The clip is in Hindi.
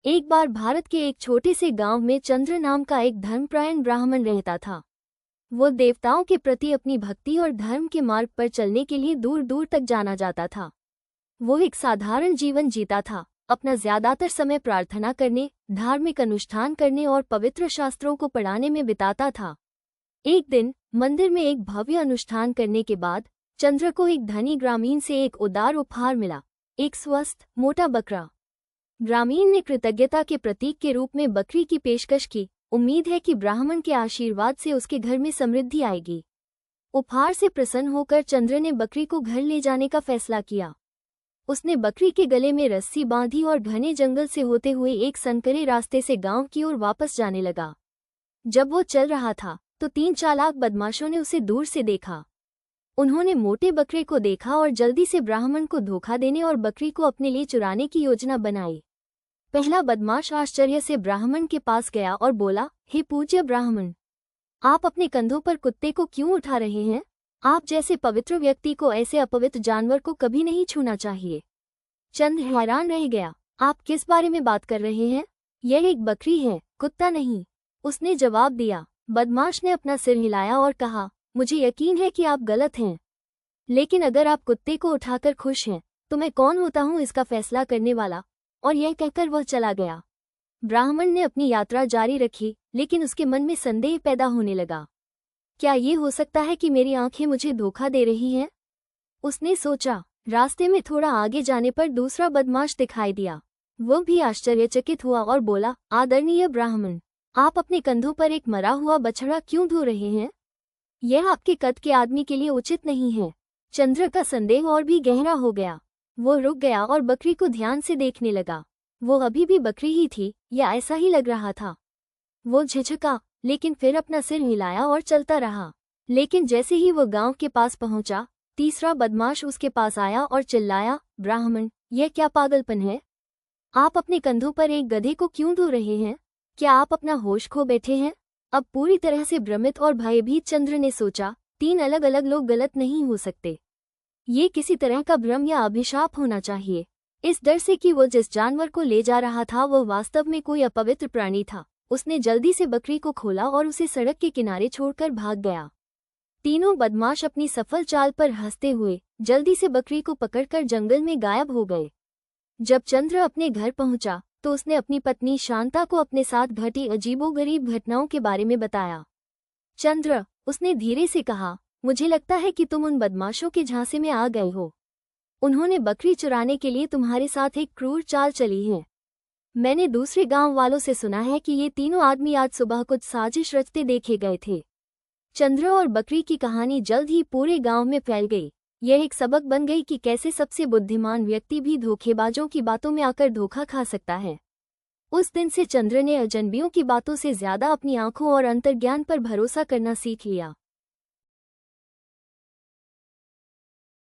एक बार भारत के एक छोटे से गांव में चंद्र नाम का एक धर्मपरायण ब्राह्मण रहता था। वो देवताओं के प्रति अपनी भक्ति और धर्म के मार्ग पर चलने के लिए दूर दूर तक जाना जाता था। वो एक साधारण जीवन जीता था, अपना ज्यादातर समय प्रार्थना करने, धार्मिक अनुष्ठान करने और पवित्र शास्त्रों को पढ़ाने में बिताता था। एक दिन मंदिर में एक भव्य अनुष्ठान करने के बाद चंद्र को एक धनी ग्रामीण से एक उदार उपहार मिला, एक स्वस्थ मोटा बकरा। ग्रामीण ने कृतज्ञता के प्रतीक के रूप में बकरी की पेशकश की, उम्मीद है कि ब्राह्मण के आशीर्वाद से उसके घर में समृद्धि आएगी। उपहार से प्रसन्न होकर चंद्र ने बकरी को घर ले जाने का फैसला किया। उसने बकरी के गले में रस्सी बांधी और घने जंगल से होते हुए एक संकरे रास्ते से गांव की ओर वापस जाने लगा। जब वो चल रहा था तो 3 चालाक बदमाशों ने उसे दूर से देखा। उन्होंने मोटे बकरे को देखा और जल्दी से ब्राह्मण को धोखा देने और बकरी को अपने लिए चुराने की योजना बनाई। पहला बदमाश आश्चर्य से ब्राह्मण के पास गया और बोला, हे पूज्य ब्राह्मण, आप अपने कंधों पर कुत्ते को क्यों उठा रहे हैं? आप जैसे पवित्र व्यक्ति को ऐसे अपवित्र जानवर को कभी नहीं छूना चाहिए। चंद्र हैरान रह गया, आप किस बारे में बात कर रहे हैं? यह एक बकरी है, कुत्ता नहीं, उसने जवाब दिया। बदमाश ने अपना सिर हिलाया और कहा, मुझे यकीन है कि आप गलत हैं, लेकिन अगर आप कुत्ते को उठाकर खुश हैं तो मैं कौन होता हूँ इसका फैसला करने वाला। और यह कहकर वह चला गया। ब्राह्मण ने अपनी यात्रा जारी रखी, लेकिन उसके मन में संदेह पैदा होने लगा। क्या ये हो सकता है कि मेरी आंखें मुझे धोखा दे रही हैं? उसने सोचा। रास्ते में थोड़ा आगे जाने पर दूसरा बदमाश दिखाई दिया। वह भी आश्चर्यचकित हुआ और बोला, आदरणीय ब्राह्मण, आप अपने कंधों पर एक मरा हुआ बछड़ा क्यों ढो रहे हैं? यह आपके कद के आदमी के लिए उचित नहीं है। चंद्र का संदेह और भी गहरा हो गया। वो रुक गया और बकरी को ध्यान से देखने लगा। वो अभी भी बकरी ही थी, या ऐसा ही लग रहा था। वो झिझका, लेकिन फिर अपना सिर हिलाया और चलता रहा। लेकिन जैसे ही वो गांव के पास पहुंचा, तीसरा बदमाश उसके पास आया और चिल्लाया, ब्राह्मण, यह क्या पागलपन है? आप अपने कंधों पर एक गधे को क्यों ढो रहे हैं? क्या आप अपना होश खो बैठे हैं? अब पूरी तरह से भ्रमित और भयभीत चंद्र ने सोचा, 3 अलग अलग लोग गलत नहीं हो सकते। ये किसी तरह का भ्रम या अभिशाप होना चाहिए। इस डर से कि वो जिस जानवर को ले जा रहा था वह वास्तव में कोई अपवित्र प्राणी था, उसने जल्दी से बकरी को खोला और उसे सड़क के किनारे छोड़कर भाग गया। तीनों बदमाश अपनी सफल चाल पर हंसते हुए जल्दी से बकरी को पकड़कर जंगल में गायब हो गए। जब चंद्र अपने घर पहुंचा तो उसने अपनी पत्नी शांता को अपने साथ घटी अजीबोगरीब घटनाओं के बारे में बताया। चंद्र, उसने धीरे से कहा, मुझे लगता है कि तुम उन बदमाशों के झांसे में आ गए हो। उन्होंने बकरी चुराने के लिए तुम्हारे साथ एक क्रूर चाल चली है। मैंने दूसरे गांव वालों से सुना है कि ये तीनों आदमी आज सुबह कुछ साजिश रचते देखे गए थे। चंद्र और बकरी की कहानी जल्द ही पूरे गांव में फैल गई। यह एक सबक बन गई कि कैसे सबसे बुद्धिमान व्यक्ति भी धोखेबाजों की बातों में आकर धोखा खा सकता है। उस दिन से चंद्र ने अजनबियों की बातों से ज्यादा अपनी आंखों और अंतर्ज्ञान पर भरोसा करना सीख लिया।